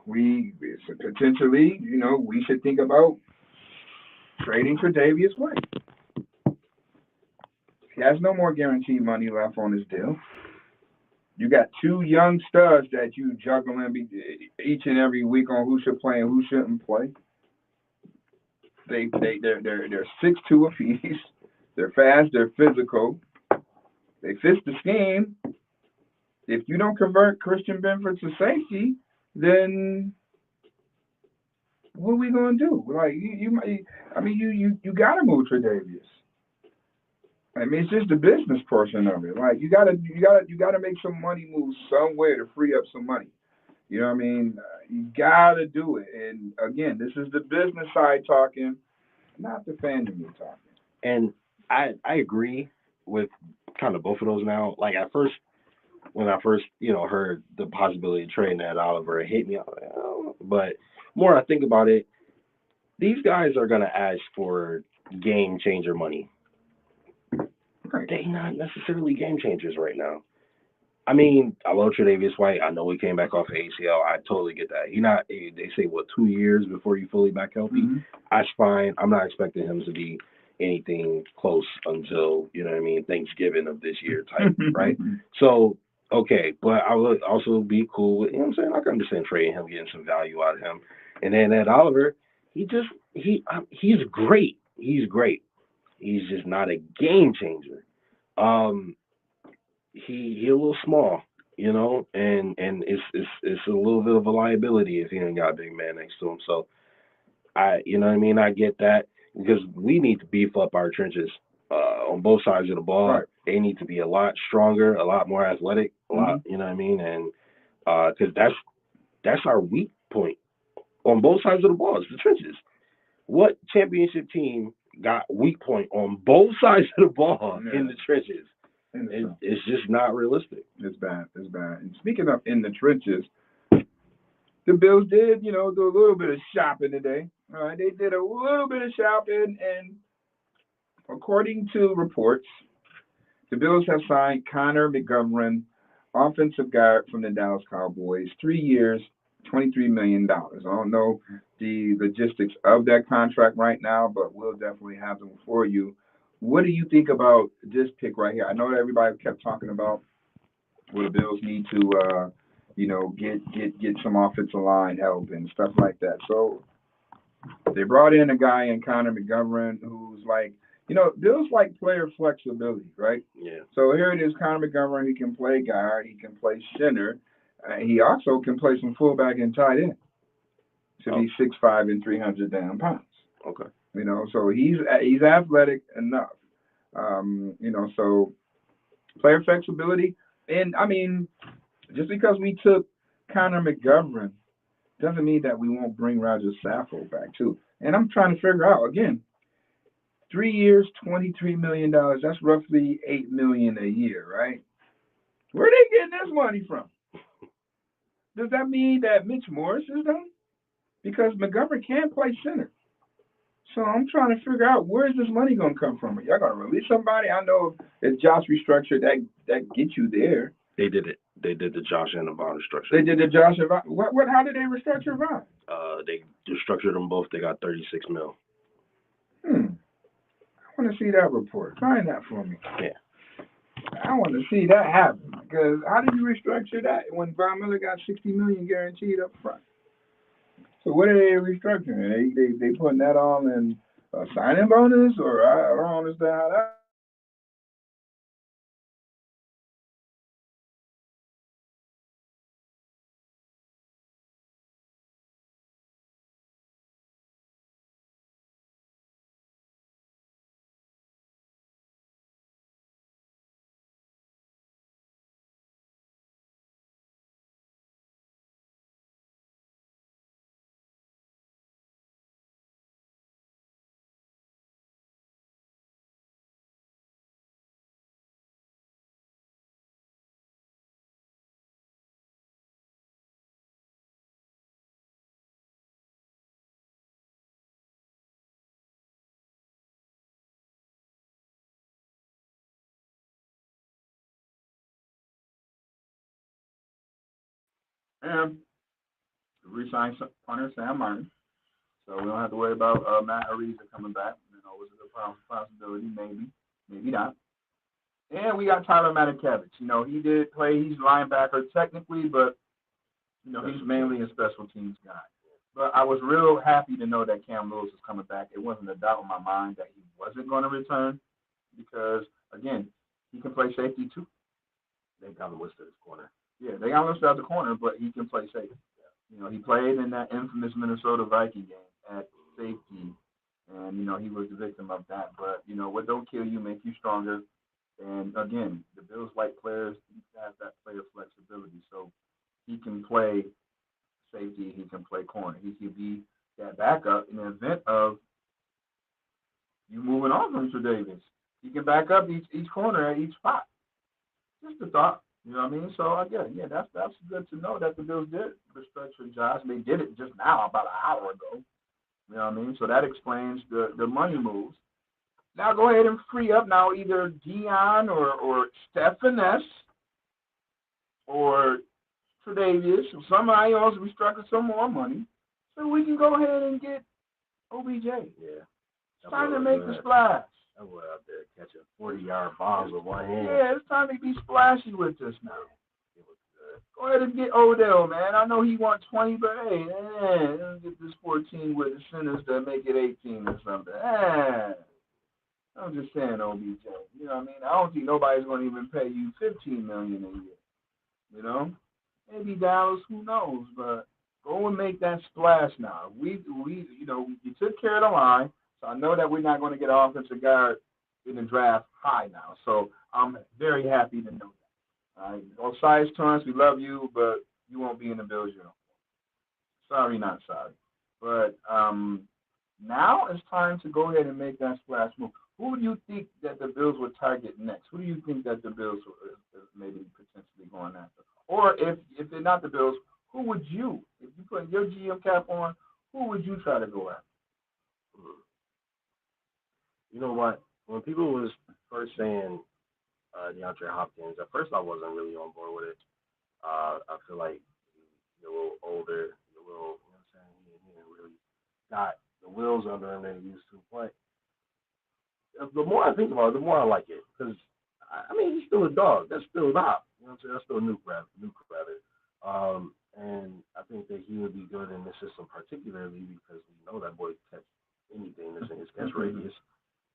Potentially, we should think about trading for Davius White. He has no more guaranteed money left on his deal. You got two young studs that you juggling each and every week on who should play and who shouldn't play. They're 6'2" apiece. They're fast. They're physical. They fit the scheme. If you don't convert Christian Benford to safety, then what are we gonna do? Like you gotta move Tre'Davious. I mean, it's just the business portion of it. Like you gotta make some money moves somewhere to free up some money. You know what I mean? You gotta do it. And again, this is the business side talking, not the fandom talking. And I agree with kind of both of those now. Like at first, when I first heard the possibility of trading that Oliver, it hit me. I was like, oh. But more I think about it, these guys are gonna ask for game changer money. Right. They're not necessarily game changers right now. I mean, I love Tre'Davious White. I know he came back off of ACL. I totally get that. They say, 2 years before you fully back healthy? Mm-hmm. That's fine. I'm not expecting him to be anything close until, Thanksgiving of this year type, right? So, okay. But I would also be cool with, what I'm saying? I can understand trading him, getting some value out of him. And then Ed Oliver, he's great. He's great. He's just not a game changer. He a little small, and it's a little bit of a liability if he ain't got a big man next to him. So I get that because we need to beef up our trenches on both sides of the ball. Right. They need to be a lot stronger, a lot more athletic, a lot, and because that's our weak point on both sides of the ball. It's the trenches. What championship team got weak point on both sides of the ball in the trenches? It's just not realistic. It's bad. It's bad. And speaking of in the trenches, the Bills did, do a little bit of shopping today. All right, they did a little bit of shopping, and according to reports, the Bills have signed Connor McGovern, offensive guard from the Dallas Cowboys, 3 years, $23 million. I don't know the logistics of that contract right now, but we'll definitely have them for you. What do you think about this pick right here? I know that everybody kept talking about the Bills need to, get some offensive line help and stuff like that. So they brought in a guy in Connor McGovern who's like, Bills like player flexibility, right? Yeah. So here it is, Connor McGovern. He can play guard. He can play center. He also can play some fullback and tight end. To be 6'5" and 300 damn pounds. Okay. So he's athletic enough. So player flexibility. And, I mean, just because we took Connor McGovern doesn't mean that we won't bring Roger Saffold back, too. And I'm trying to figure out, again, 3 years, $23 million. That's roughly $8 million a year, right? Where are they getting this money from? Does that mean that Mitch Morris is done? Because McGovern can't play center. So I'm trying to figure out where's this money going to come from. Are y'all going to release somebody? I know if Josh restructured, that gets you there. They did it. They did the Josh and the Vaughn restructure. They did the Josh and Vaughn. How did they restructure Vaughn? They restructured them both. They got $36 million. I want to see that report. Find that for me. Yeah. I want to see that happen. Because how did you restructure that when Von Miller got $60 million guaranteed up front? So what are they restructuring? They putting that on in a signing bonus, or I don't understand how that. re-signed punter Sam Martin, so we don't have to worry about Matt Ariza coming back. You know, was it a possibility? Maybe, maybe not. And we got Tyler Matakevich. You know, he did play. He's linebacker technically, but you know, he's mainly a special teams guy. But I was real happy to know that Cam Lewis was coming back. It wasn't a doubt in my mind that he wasn't going to return because, again, he can play safety too. They got him listed as corner. Yeah, they got him listed as a corner, but he can play safety. You know, he played in that infamous Minnesota Viking game at safety, and, you know, he was the victim of that. But, you know, what don't kill you make you stronger. And, again, the Bills like players. He has that player flexibility. So he can play safety. He can play corner. He can be that backup in the event of you moving on from Tre'Davious. He can back up each corner at each spot. Just a thought. You know what I mean? So, again, yeah, that's good to know that the Bills did restructure Josh. They did it just now, about an hour ago. You know what I mean? So that explains the money moves. Now go ahead and free up now either Dion or Stephaness or Tre'Davious or somebody else restructure some more money so we can go ahead and get OBJ. Yeah. It's time to make the splash. I was out there catching 40-yard bombs with one hand. Yeah, it's time to be splashy with this now. It was good. Go ahead and get Odell, man. I know he wants 20, but hey, let's get this 14 with the centers to make it 18 or something. I'm just saying, OBJ. You know what I mean? I don't think nobody's going to even pay you $15 million a year. You know? Maybe Dallas, who knows? But go and make that splash now. We you know, you took care of the line. So I know that we're not going to get an offensive guard in the draft high now. So I'm very happy to know that. All right. Osiris Torrance, we love you, but you won't be in the Bills uniform. Sorry, not sorry. But now it's time to go ahead and make that splash move. Who do you think that the Bills would target next? Who do you think that the Bills are maybe potentially going after? Or if they're not the Bills, who would you, if you put your GM cap on, who would you try to go after? You know what? When people was first saying DeAndre Hopkins, at first I wasn't really on board with it. I feel like he's a little older, he's a little, you know what I'm saying? He didn't really got the wheels under him that he used to. But the more I think about it, the more I like it. Because, I mean, he's still a dog. That's still not. You know what I'm saying? That's still a nuke rabbit. And I think that he would be good in this system, particularly because we know that boy can catch anything that's in his catch radius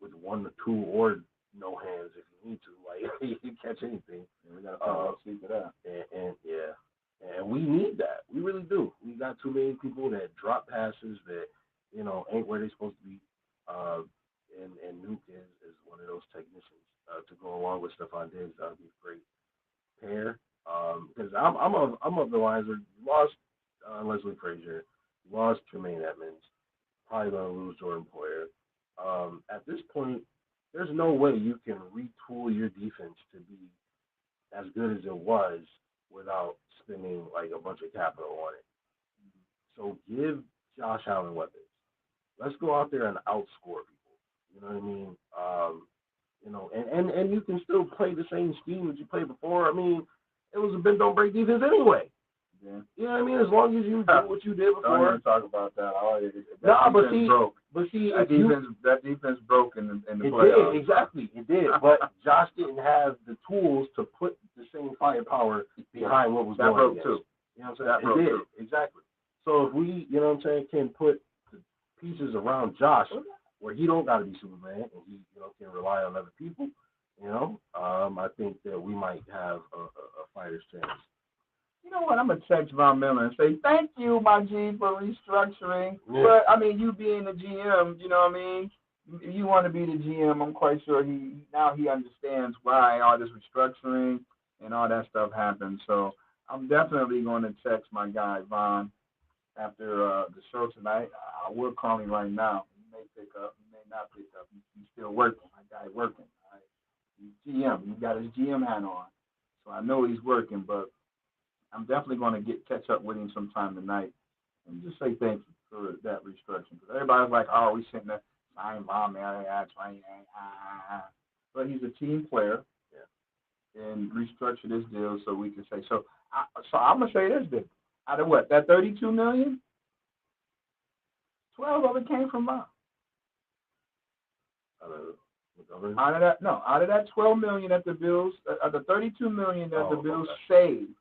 with 1 or 2 or no hands if you need to. Like, he can catch anything. And we got to speak to that. And we need that. We really do. We got too many people that drop passes that, you know, ain't where they're supposed to be. And Nuke is one of those technicians to go along with Stephon Diggs. That would be a great pair. Because I'm of the lines where you lost Leslie Frazier, you lost Tremaine Edmonds, probably going to lose Jordan Poyer. At this point, there's no way you can retool your defense to be as good as it was without spending like a bunch of capital on it. So give Josh Allen weapons. Let's go out there and outscore people. You know what I mean? You know, and you can still play the same scheme that you played before. I mean, it was a bend don't break defense anyway. Yeah. You know what I mean? As long as you do what you did before. Don't even talk about that. That defense broke in the playoffs. Did, exactly. It did. But Josh didn't have the tools to put the same firepower behind what was that going on. That broke too. You know what I'm saying? It did. Exactly. So if we, you know what I'm saying, can put the pieces around Josh where he don't got to be Superman and he, you know, can rely on other people, you know, I think that we might have a fighter's chance. You know what? I'm going to text Von Miller and say, thank you, my G, for restructuring. Yeah. But, I mean, you being the GM, you know what I mean? If you want to be the GM, I'm quite sure he understands why all this restructuring and all that stuff happened. So I'm definitely going to text my guy, Von, after the show tonight. I will call him right now. He may pick up. He may not pick up. He's still working. My guy working. Right? He's GM. He got his GM hat on. So I know he's working, but I'm definitely going to catch up with him sometime tonight and just say thank you for that restructuring. Because everybody's like, oh, we sitting there, sign bomb, but he's a team player and restructure this deal so we can say. So I'm going to say this, Dick. Out of what? That 32 million? 12 of it came from Vaughn. Out of that 12 million that the Bills, the 32 million that the Bills saved,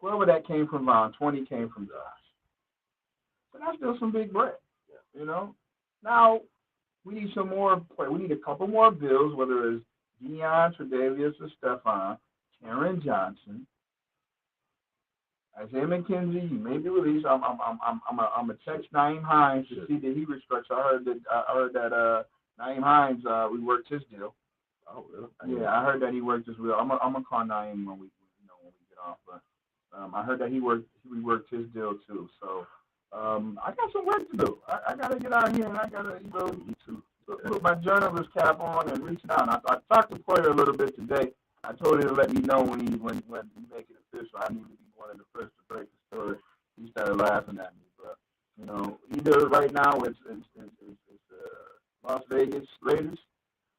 12 of that came from Vaughn, 20 came from Josh. So that's still some big bread, you know. Now we need some more play. We need a couple more Bills, whether it's Deion, Tre'Davious, or Stephon, Karen Johnson, Isaiah McKenzie. You may be released. I'm a text Naeem Hines to see that he restructured. I heard that Naeem Hines we worked his deal. Oh really? Yeah, I heard that he worked his deal. I'm gonna call Naeem when we get off, but I heard that we worked his deal too. So I got some work to do. I gotta get out here and I gotta put my journalist cap on and reach out. I talked to Player a little bit today. I told him to let me know when you make it official. I need to be one of the first to break the story. He started laughing at me, but you know, either right now it's Las Vegas Raiders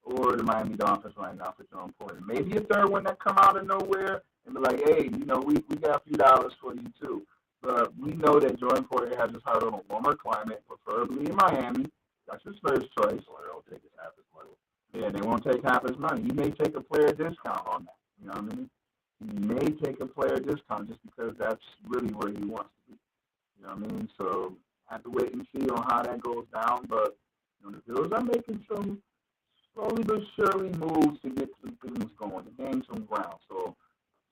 or the Miami Dolphins right now for Jordan Poyer. Maybe a third one that come out of nowhere and be like, hey, you know, we got a few dollars for you too. But we know that Jordan Poyer has his heart on a warmer climate, preferably in Miami. That's his first choice. So they don't take half his money. Yeah, they won't take half his money. He may take a player discount on that. You know what I mean? He may take a player discount just because that's really where he wants to be. You know what I mean? So I have to wait and see on how that goes down. But you know, the Bills are making some slowly but surely moves to get some things going, to gain some ground. So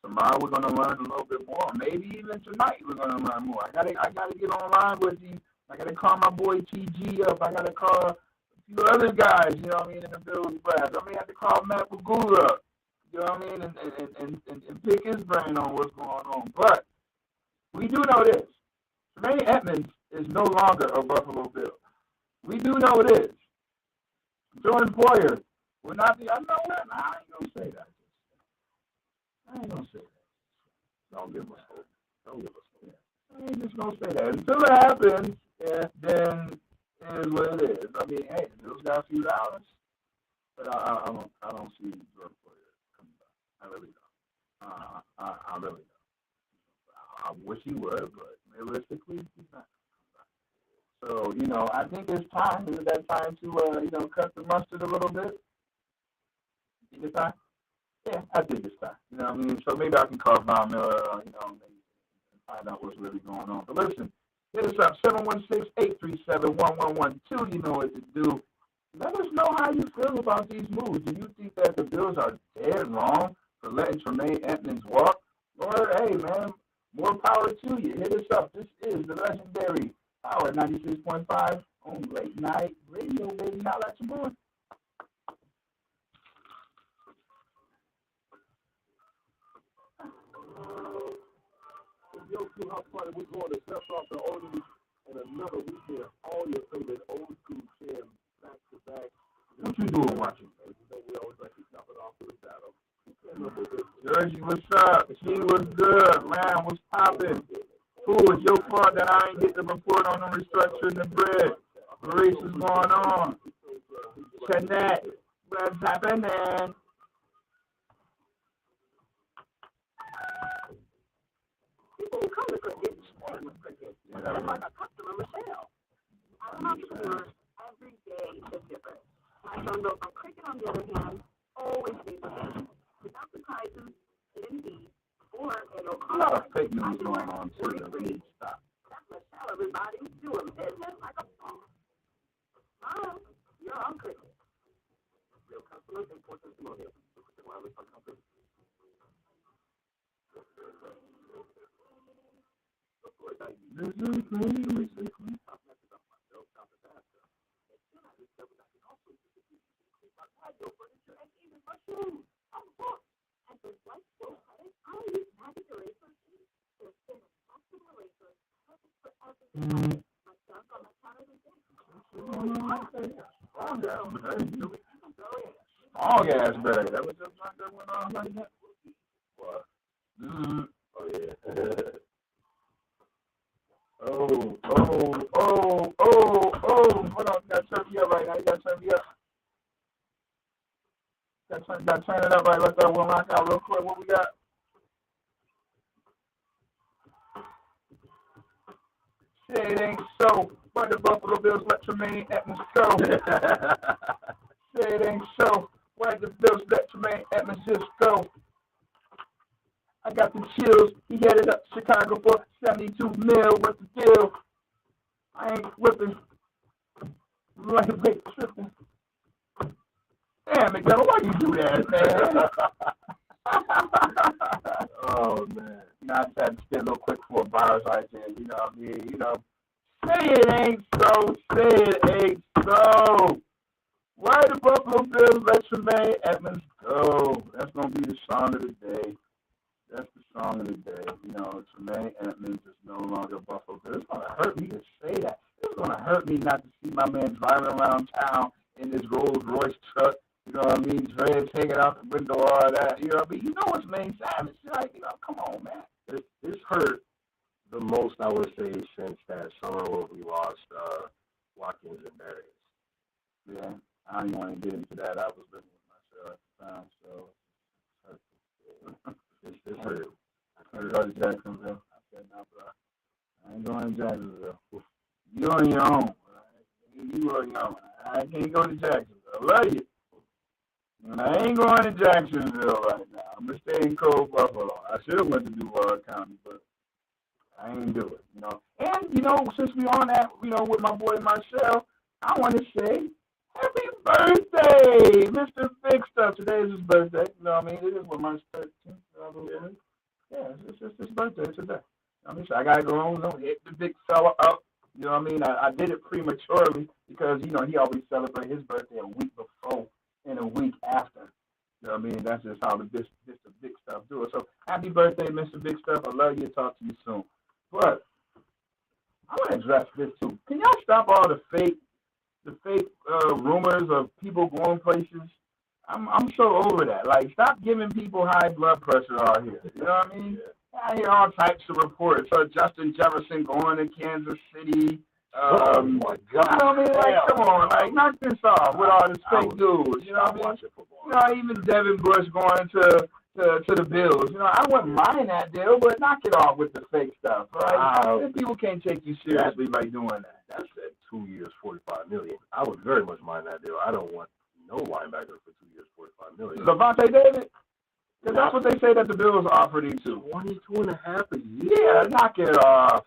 tomorrow we're going to learn a little bit more. Maybe even tonight we're going to learn more. I gotta get online with you. I got to call my boy TG up. I got to call a few other guys, you know what I mean, in the Bills brass. I may have to call Matt Pagula up, you know what I mean, and pick his brain on what's going on. But we do know this. Tremaine Edmonds is no longer a Buffalo Bill. We do know this. Jordan Poyer will not be. I know what. I ain't going to say that. I ain't going to say that. Don't give us hope. I ain't just going to say that. Until it happens, then it is what it is. I mean, hey, the Bills got a few dollars, but I don't see Jordan Poyer coming back. I really don't. I really don't. I wish he would, but realistically, he's not. So, you know, I think it's time. Is it that time to, cut the mustard a little bit? Think it's time? Yeah, I think it's time. You know what I mean? So maybe I can call Von Miller, maybe and find out what's really going on. But listen, hit us up, 716-837-1112. You know what to do. Let us know how you feel about these moves. Do you think that the Bills are dead wrong for letting Tremaine Edmonds walk? Or, hey, man, more power to you. Hit us up. This is the legendary Power 96.5 on Late Night Radio, baby. Holla at your boy. Yo, see how funny we're going to step off the oldies and another weekend. All your favorite old school jams back to back. What you doing watching? You know, we always like to jump it off to the shadow. Jersey, what's up? She was good. Man, what's popping? Fool, it's your fault that I ain't get the report on them restructuring the bread. Maurice, what's going on? Jeanette, what's happening? People who come to cricket stay with cricket. They're like a customer Michelle. As an entrepreneur, every day is different. My son built on cricket, on the other hand, always stays the same. Without surprises, hidden fees, or it'll cost. A lot of fake news going on too. Stop. That's Michelle, everybody. Doing business like a boss. Mom, you're on cricket. Real customers, important testimonials. Cricket Wireless on company. Oh, yeah, it's better. That was just like that went on like that. What? Oh yeah. Oh. Hold on, you gotta turn me up right now. You gotta turn me up. Gotta turn it up right. Let that one rock out real quick. What we got? Say it ain't so. Why the Buffalo Bills let Tremaine Edmonds go? Say it ain't so. Why the Bills let Tremaine Edmonds just go? I got the chills. He headed up to Chicago for 72 mil. What's the deal? I ain't whipping. Lightweight tripping. Damn, McDonald, why you do that, man? Oh, man. You know, I just had to spit a little quick for a virus right there. You know what I mean? You know, say it ain't so. Say it ain't so. Why the Buffalo Bills let Tremaine Edmonds go? That's going to be the song of the day. That's the song of the day. You know, Tremaine Edmonds is no longer Buffalo Bills. It's going to hurt me to say that. It's going to hurt me not to see my man driving around town in this Rolls Royce truck. You know what I mean? Dreads hanging out the window, all that. You know what I mean? You know what's Maine Savage. Like, you know, come on, man. It's hurt the most, I would say, since that summer when we lost Watkins and Darius. Yeah, I don't even want to get into that. I was living with myself at the time, so It's hurt. I couldn't go to Jacksonville. I said, no, bro. I ain't going to Jacksonville. You on your own. You on your own. I can't go to Jacksonville. I love you. And I ain't going to Jacksonville right now. I'm going to stay in cold Buffalo. I should have went to Duval County, but I ain't do it, you know. And, you know, since we on that, you know, with my boy Marcel, I want to say happy birthday, Mr. Big Stuff. Today is his birthday. You know what I mean? It is what, March 13th? Yeah, it's just his birthday today. I mean, so I got to go home and hit the big fella up. You know what I mean? I did it prematurely because, you know, he always celebrates his birthday a week before and a week after. You know what I mean? That's just how the Big Stuff do it. So happy birthday, Mr. Big Stuff. I love you. Talk to you soon. But I want to address this too. Can y'all stop all the fake rumors of people going places? I'm so over that. Like, stop giving people high blood pressure out here. You know what I mean? I hear all types of reports. Justin Jefferson going to Kansas City. Oh my God! You know what I mean? Like, come on, like, knock this off with all this fake news. You know what I mean? You know, even Devin Bush going to the Bills. You know, I wouldn't mind that deal, but knock it off with the fake stuff. Right? People can't take you seriously by doing that. That's at 2 years, $45 million. I would very much mind that deal. I don't want no linebacker for 2 years, $45 million. Levante David. Because that's what they say that the Bills offered him to. 22.5 a year. Yeah, knock it off.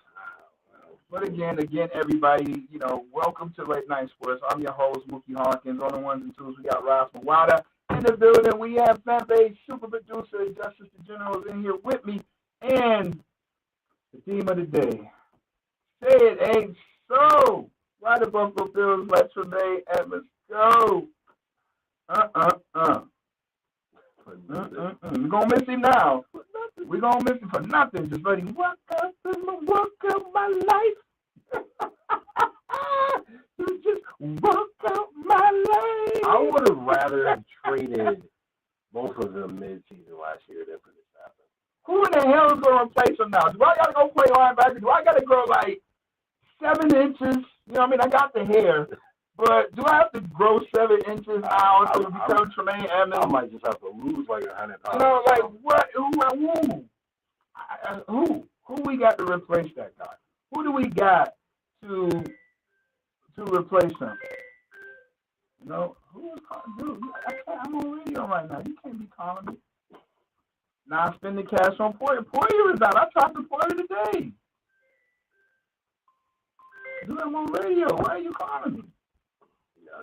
But again, everybody, you know, welcome to Late Night Sports. I'm your host, Muki Hawkins. On the ones and twos, we got Ross Mawada in the building. We have fan-base super producer Justice the General is in here with me. And the theme of the day, say it ain't so. Why the Buffalo Bills let Tremaine Edmonds go? We're going to miss him now. We're going to miss him for nothing. Just let him walk up in the walk of my life. You just walk out my life. I would have rather have traded both of them mid-season last year than for this to happen. Who in the hell is going to replace him now? Do I got to go play linebacker? Do I got to grow like 7 inches? You know what I mean? I got the hair. But do I have to grow 7 inches now to become Tremaine Edmonds? I might just have to lose like 100 pounds. You know, like what? Who we got to replace that guy? Who do we got to replace him? You know, who is calling? Dude, I'm on radio right now. You can't be calling me. Now I spend the cash on Poyer. Poyer is out. I talked to Poyer today. Dude, I'm on radio. Why are you calling me?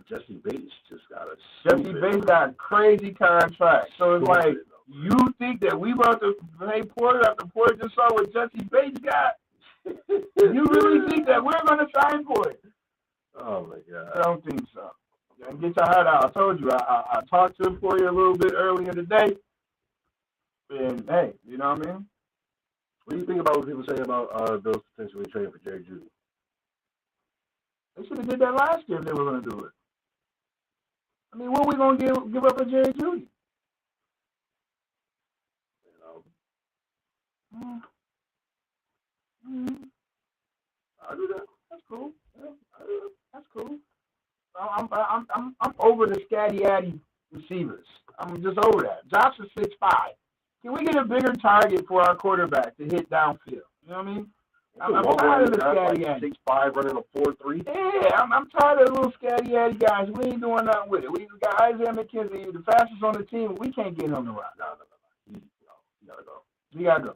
Jesse Bates just got a a crazy contract. So it's like, you think that we about to pay Porter after Porter just saw what Jesse Bates got? You really think that we're going to sign Porter? Oh, my God. I don't think so. Get your heart out. I told you, I talked to Porter a little bit earlier today. And, hey, you know what I mean? What do you think about what people say about Bills potentially trading for Jerry Jeudy? They should have did that last year if they were going to do it. I mean, what are we going to give up for Jerry Jeudy? I'll do that. That's cool. Yeah, that's cool. I'm over the scatty-addy receivers. I'm just over that. Josh is 6'5". Can we get a bigger target for our quarterback to hit downfield? You know what I mean? I'm tired of the scatty like 6'5", running a 4.3. Yeah, I'm tired of the little scatty guys. We ain't doing nothing with it. We got Isaiah McKenzie, the fastest on the team. We can't get him to run. No. He gotta go. He gotta go.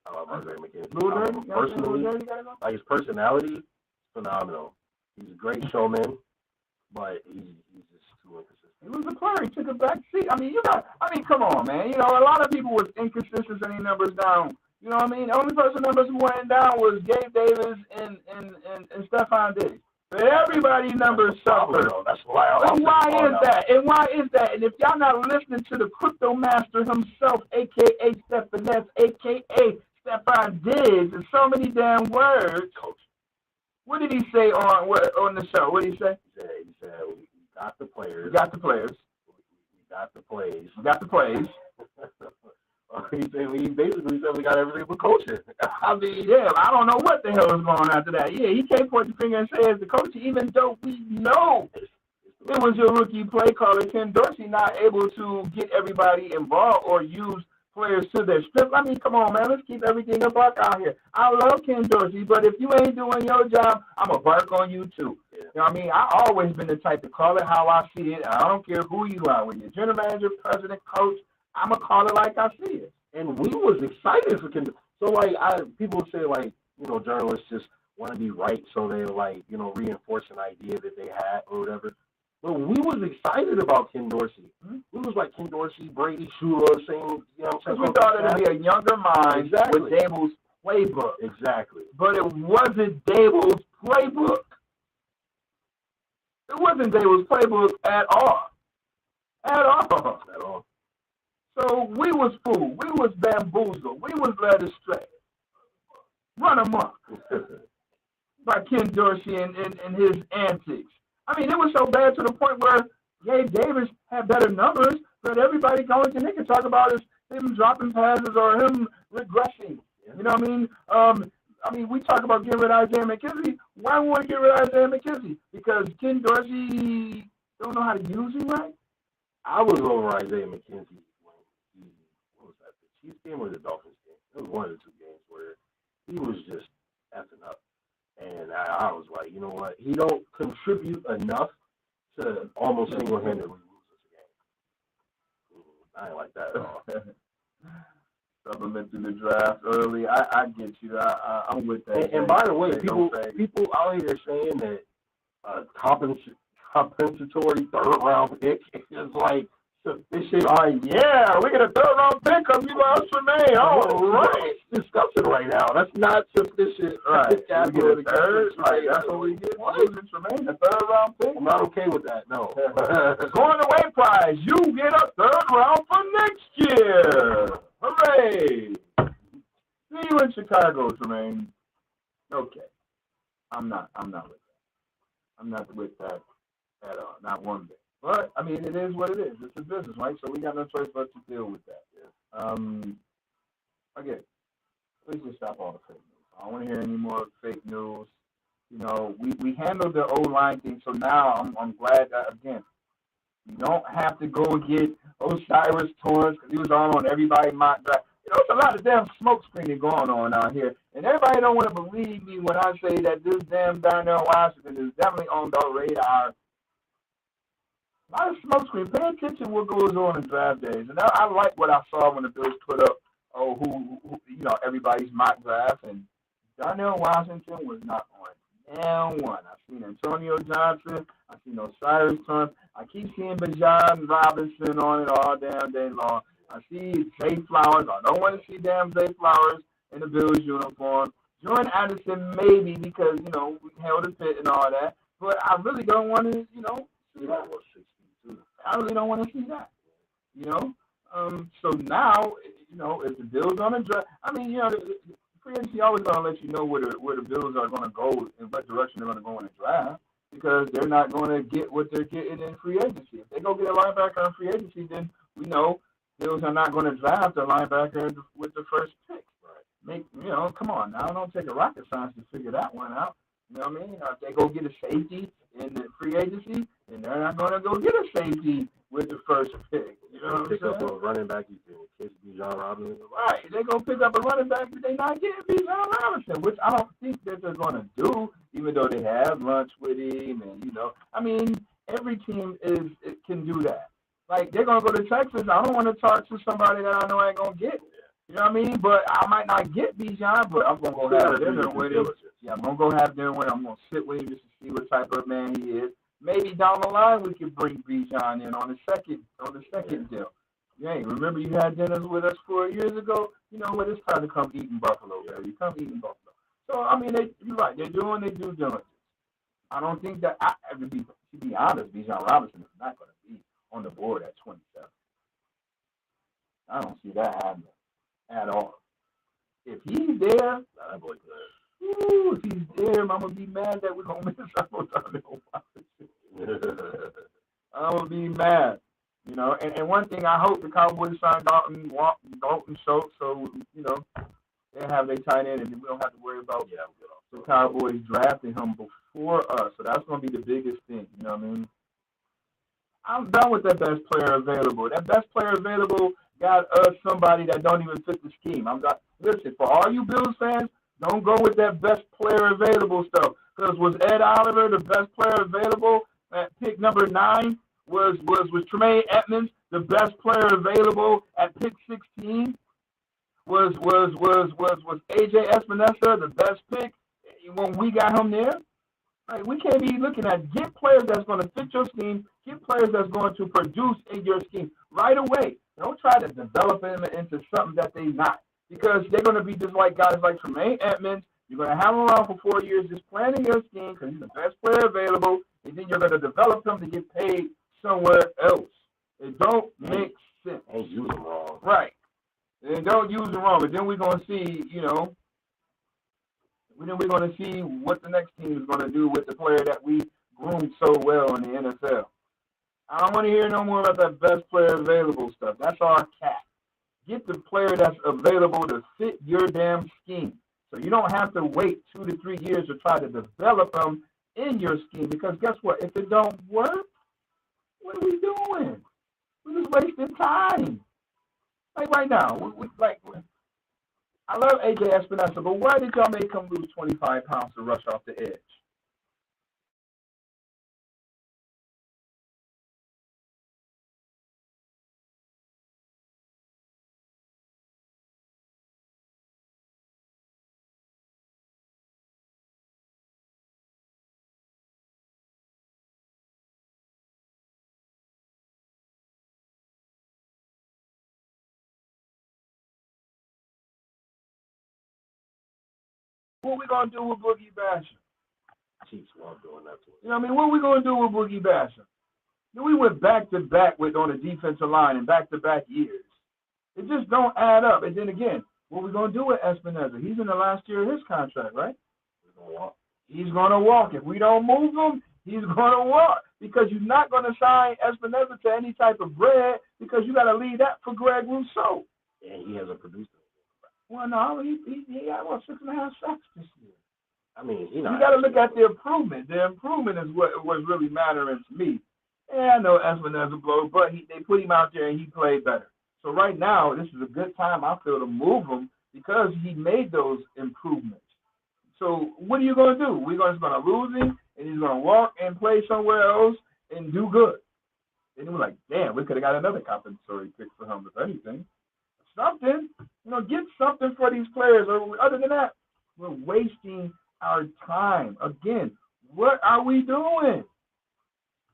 I love Isaiah McKenzie. Like his personality, phenomenal. He's a great showman, but he's just too inconsistent. He was a player. He took a back seat. I mean, come on, man. You know, a lot of people was inconsistent sending numbers down. You know what I mean? The only person numbers who went down was Gabe Davis and Stephon Diggs. But everybody's numbers suffered. That's why. And why is that? And if y'all not listening to the crypto master himself, a.k.a. Stephaness, a.k.a. Stephon Diggs, in so many damn words, Coach. What did he say on the show? What did he say? He said we got the players. We got the players. We got the plays. We got the plays. He basically said we got everything but coaching. I mean, yeah, I don't know what the hell is going on after that. Yeah, he can't point the finger and say as the coach, even though we know it was your rookie play caller, Ken Dorsey, not able to get everybody involved or use players to their strength. I mean, come on, man, let's keep everything a buck out here. I love Ken Dorsey, but if you ain't doing your job, I'm going to bark on you too. You know what I mean? I've always been the type to call it how I see it. I don't care who you are, when you're general manager, president, coach, I'm going to call it like I see it. And we was excited for Ken. So, like, people say, like, you know, journalists just want to be right, so they, like, you know, reinforce an idea that they had or whatever. But we was excited about Ken Dorsey. Mm-hmm. We was like Ken Dorsey, Brady, Shula, saying, you know what I'm saying? We thought it would be a younger mind with Dable's playbook. Exactly. But it wasn't Dable's playbook. It wasn't Dable's playbook at all. At all. So we was fooled. We was bamboozled. We was led astray. Run amok by Ken Dorsey and his antics. I mean, it was so bad to the point where Gabe Davis had better numbers, but everybody going to Nick and talk about is him dropping passes or him regressing. You know what I mean? We talk about getting rid of Isaiah McKenzie. Why we want to get rid of Isaiah McKenzie? Because Ken Dorsey don't know how to use him right? I was over Isaiah McKenzie when what was that, the Chiefs game or the Dolphins game? It was one of the two games where he was just effing up. And I was like, you know what? He don't contribute enough to almost single-handedly lose this game. I ain't like that at all. Supplement to the draft early. I get you. I'm with that. And by the way, people out here saying that compensatory third-round pick is like sufficient. Yeah, we get a third-round pick because we lost Tremaine. Oh, right. Discussing right now. That's not sufficient. Right. We get a third. Right. That's what we get. Tremaine, a third-round pick. I'm not okay with that. No. Going away prize. You get a third round for next year. Hooray! See you in Chicago, Tremaine. Okay. I'm not with that. I'm not with that at all. Not one bit. But, I mean, it is what it is. It's a business, right? So we got no choice but to deal with that. Yeah. Again, please just stop all the fake news. I don't want to hear any more fake news. You know, we handled the O-line thing, so now I'm glad that, again, you don't have to go and get Osiris Torrance because he was all on everybody's mock draft. You know, it's a lot of damn smoke screening going on out here. And everybody don't want to believe me when I say that this damn Darnell Washington is definitely on the radar. A lot of smoke screen. Pay attention to what goes on in draft days. And I like what I saw when the Bills put up, who you know, everybody's mock draft. And Darnell Washington was not on damn one. I've seen Antonio Johnson. I've seen Osiris Torrance. I keep seeing Bijan Robinson on it all damn day long. I see Zay Flowers. I don't want to see damn Zay Flowers in the Bills uniform. Jordan Addison maybe because, you know, we held a fit and all that. But I really don't want to, you know, see that. I really don't want to see that, you know. So now, you know, if the Bills on the draft, I mean, you know, the free agency always going to let you know where the Bills are going to go and what direction they're going to go in the draft because they're not going to get what they're getting in free agency. If they go get a linebacker in free agency, then we know Bills are not going to draft a linebacker with the first pick. Right. You know, come on now. Don't take a rocket science to figure that one out. You know what I mean? If they go get a safety in the free agency, then they're not going to go get a safety with the first pick. You know what I'm saying? Pick up a running back, you can it's Bijan Robinson. Right, they're going to pick up a running back if they not getting Bijan Robinson, which I don't think that they're going to do, even though they have lunch with him. And, I mean, every team can do that. Like, they're going to go to Texas. I don't want to talk to somebody that I know I ain't going to get. You know what I mean? But I might not get Bijan, but I'm going to go have dinner with him. Yeah, I'm going to go have dinner with him. I'm going to sit with him just to see what type of man he is. Maybe down the line we could bring Bijan in on the second deal. Hey, remember you had dinners with us 4 years ago? You know what? It's time to come eat in Buffalo, baby. Come eat in Buffalo. So, I mean, you're right. They're doing their due diligence. I don't think that, to be honest, Bijan Robinson is not going to be on the board at 27. I don't see that happening at all. If he's there, if he's there, I'm going to be mad that we're going to miss out on I'm going to be mad. And one thing, I hope the Cowboys sign Dalton Schultz, so, they have their tight end, and we don't have to worry about the Cowboys drafting him before us. So that's going to be the biggest thing, you know what I mean? I'm done with that best player available. That best player available got us somebody that don't even fit the scheme. Listen, for all you Bills fans, don't go with that best player available stuff. Because was Ed Oliver the best player available at pick number 9? Was Tremaine Edmonds the best player available at pick 16? Was AJ Espinosa the best pick when we got him there? Like, we can't be looking at get players that's going to fit your scheme, get players that's going to produce in your scheme right away. Don't try to develop them into something that they're not, because they're going to be just like guys like Tremaine Edmonds. You're going to have him around for 4 years just playing in your scheme because he's the best player available, and then you're going to develop him to get paid somewhere else. It don't make sense. And use them wrong. Right. And don't use them wrong. But then we're going to see, then we're going to see what the next team is going to do with the player that we groomed so well in the NFL. I don't want to hear no more about that best player available stuff. That's our cap. Get the player that's available to fit your damn scheme. So you don't have to wait 2 to 3 years to try to develop them in your scheme. Because guess what? If it don't work, what are we doing? We're just wasting time. Like right now, I love AJ Espinosa, but why did y'all make him lose 25 pounds to rush off the edge? What we gonna do with Boogie Basham? Chiefs love doing that to us. You know what I mean? What we gonna do with Boogie Basham? Then we went back to back with on the defensive line in back to back years. It just don't add up. And then again, what we gonna do with Espinosa? He's in the last year of his contract, right? He's gonna walk. If we don't move him, he's gonna walk. Because you're not gonna sign Espinosa to any type of bread because you gotta leave that for Greg Rousseau. And he hasn't produced it. Well, no, he got 6.5 sacks this year. I mean, you got to look at the improvement. The improvement is what's really mattering to me. Yeah, I know Espinosa blow, but they put him out there and he played better. So right now, this is a good time, I feel, to move him because he made those improvements. So what are you going to do? We're just going to lose him, and he's going to walk and play somewhere else and do good. And we're like, damn, we could have got another compensatory pick for him, if anything. Something, get something for these players. Or other than that, we're wasting our time. Again, what are we doing?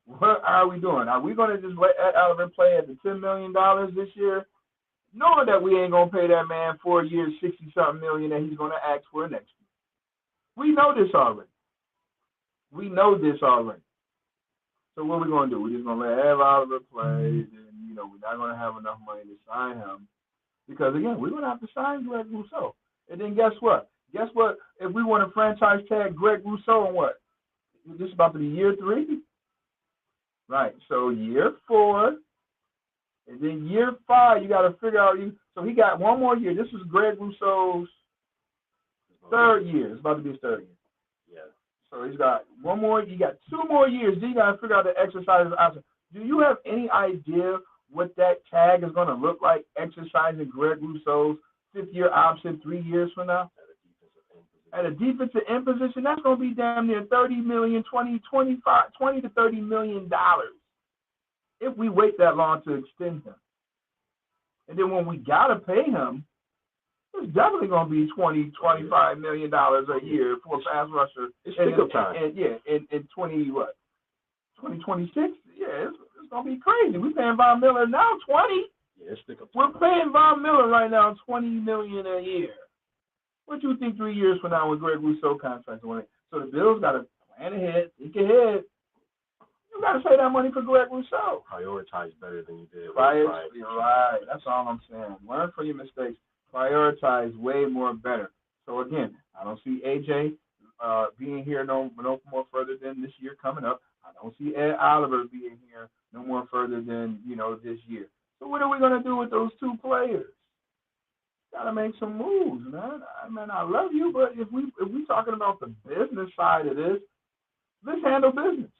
What are we doing? Are we going to just let Ed Oliver play at the $10 million this year, knowing that we ain't going to pay that man 4 years, 60-something million that he's going to ask for next year? We know this already. So what are we going to do? We're just going to let Ed Oliver play, and, we're not going to have enough money to sign him. Because, again, we're going to have to sign Greg Rousseau. And then guess what? If we want to franchise tag Greg Rousseau in what? This is about to be year 3? Right. So year 4. And then year 5, you got to figure out. So he got one more year. This is Greg Rousseau's 3rd year. It's about to be his 3rd year. Yeah. So he's got one more. You got 2 more years. Then you got to figure out the exercise option. Do you have any idea what that tag is going to look like exercising Greg Rousseau's 5th-year option 3 years from now? At a defensive end position, that's going to be damn near $30 million, $20 to $30 million if we wait that long to extend him. And then when we got to pay him, it's definitely going to be $20, $25 million a year for a pass rusher. It's pickup time. In 2026, it's going to be crazy. We're paying Von Miller now $20. Yeah, it's pickup time. We're paying Von Miller right now $20 million a year. What do you think 3 years from now when Greg Rousseau contract on it? So the Bills got to plan ahead, think ahead. You got to pay that money for Greg Rousseau. Prioritize better than you did. You're right. That's all I'm saying. Learn from your mistakes. Prioritize way more better. So again, I don't see AJ being here no more further than this year coming up. I don't see Ed Oliver being here no more further than this year. So what are we gonna do with those two players? Gotta make some moves, man. I love you, but if we talking about the business side of this, let's handle business.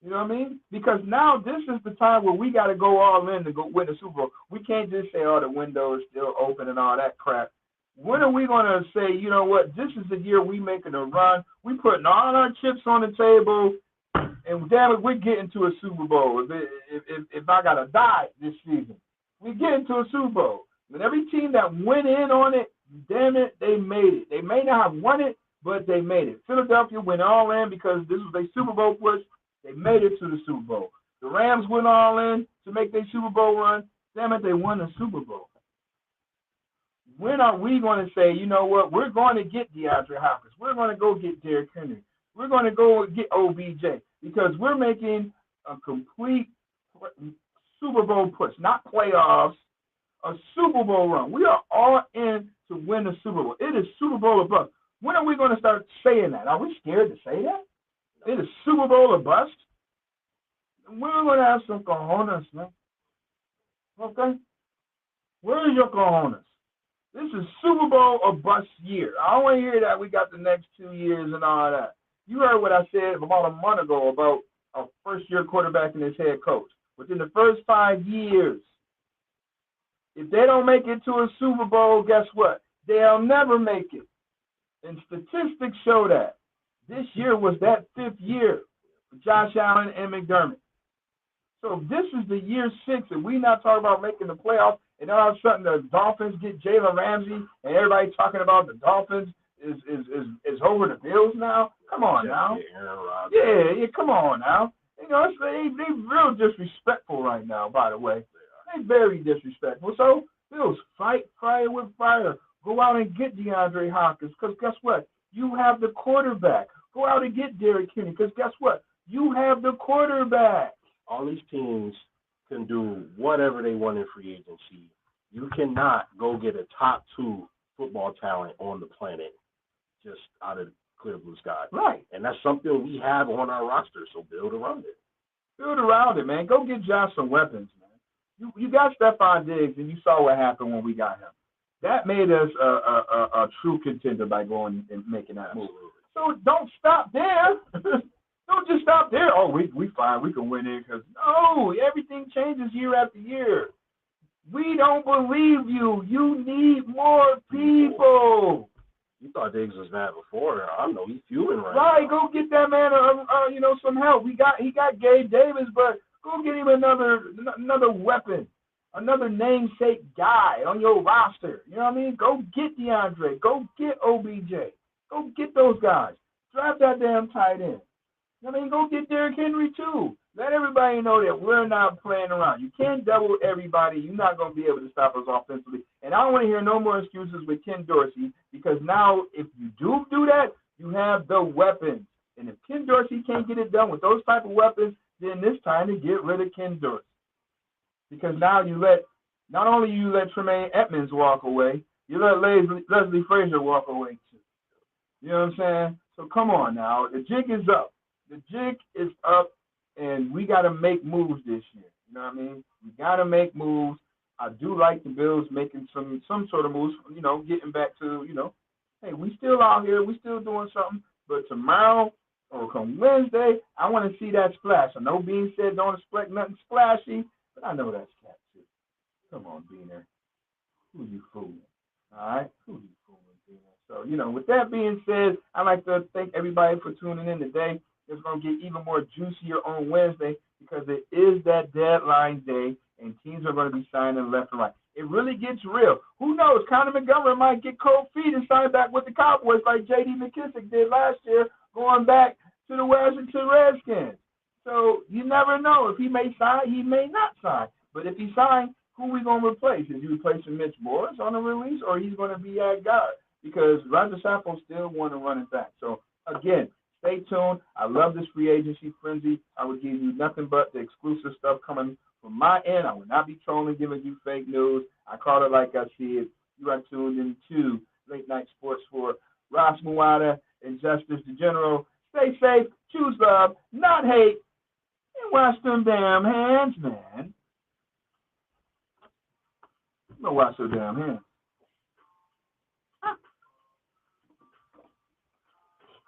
You know what I mean? Because now this is the time where we got to go all in to go win the Super Bowl. We can't just say, oh, the window is still open and all that crap. When are we going to say, you know what, this is the year we making a run. We putting all our chips on the table, and damn it, we're getting to a Super Bowl. If I got to die this season, we get into a Super Bowl. And every team that went in on it, damn it, they made it. They may not have won it, but they made it. Philadelphia went all in because this was a Super Bowl push. They made it to the Super Bowl. The Rams went all in to make their Super Bowl run. Damn it, they won the Super Bowl. When are we going to say, you know what, we're going to get DeAndre Hopkins. We're going to go get Derrick Henry. We're going to go get OBJ because we're making a complete Super Bowl push, not playoffs, a Super Bowl run. We are all in to win the Super Bowl. It is Super Bowl or bust. When are we going to start saying that? Are we scared to say that? It is Super Bowl or bust. We're going to have some cojones, man. Okay? Where is your cojones? This is Super Bowl or bust year. I don't want to hear that we got the next 2 years and all that. You heard what I said about a month ago about a first-year quarterback and his head coach. Within the first 5 years, if they don't make it to a Super Bowl, guess what? They'll never make it. And statistics show that. This year was that 5th year for Josh Allen and McDermott. So if this is the year 6 and we not talking about making the playoffs, and all of a sudden the Dolphins get Jalen Ramsey and everybody talking about the Dolphins is over the Bills now? Come on now. Yeah, come on now. You know, they real disrespectful right now, by the way. They very disrespectful. So Bills, fight fire with fire. Go out and get DeAndre Hopkins because guess what? You have the quarterback. Go out and get Derrick Henry because guess what? You have the quarterback. All these teams can do whatever they want in free agency. You cannot go get a top 2 football talent on the planet just out of the clear blue sky. Right. And that's something we have on our roster, so build around it. Build around it, man. Go get Josh some weapons, man. You got Stephon Diggs, and you saw what happened when we got him. That made us a true contender by going and making that move. So don't stop there. Don't just stop there. Oh, we fine. We can win it because no, everything changes year after year. We don't believe you. You need more people. You thought Diggs was bad before. I know he's fueling right now. Right, go get that man some help. He got Gabe Davis, but go get him another weapon, another namesake guy on your roster. You know what I mean? Go get DeAndre. Go get OBJ. Go get those guys. Draft that damn tight end. I mean, go get Derrick Henry, too. Let everybody know that we're not playing around. You can't double everybody. You're not going to be able to stop us offensively. And I don't want to hear no more excuses with Ken Dorsey because now if you do that, you have the weapons. And if Ken Dorsey can't get it done with those type of weapons, then it's time to get rid of Ken Dorsey. Because now not only you let Tremaine Edmonds walk away, you let Leslie Frazier walk away, too. You know what I'm saying? So come on now. The jig is up. The jig is up, and we got to make moves this year. You know what I mean? We got to make moves. I do like the Bills making some sort of moves, getting back to, hey, we still out here. We still doing something. But tomorrow or come Wednesday, I want to see that splash. I know being said don't expect nothing splashy, but But I know that's cat too. Come on, Beaner. Who you fooling? All right? Who you fooling, Beaner? So, with that being said, I'd like to thank everybody for tuning in today. It's going to get even more juicier on Wednesday because it is that deadline day, and teams are going to be signing left and right. It really gets real. Who knows? Conor McGovern might get cold feet and sign back with the Cowboys like J.D. McKissick did last year, going back to the Washington Redskins. So you never know. If he may sign, he may not sign. But if he signs, who are we going to replace? Is he replacing Mitch Morris on the release, or he's going to be at guard? Because Roger Saffold still want to run it back. So, again, stay tuned. I love this free agency frenzy. I would give you nothing but the exclusive stuff coming from my end. I will not be trolling, giving you fake news. I call it like I see it. You are tuned into Late Night Sports for Ross Muada and Justice the General. Stay safe, choose love, not hate, and wash them damn hands, man. I'm going to wash those damn hands.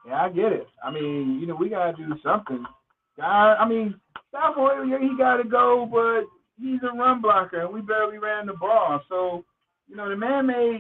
Yeah, I get it. I mean, we got to do something. Stafford, he got to go, but he's a run blocker, and we barely ran the ball. So, the man made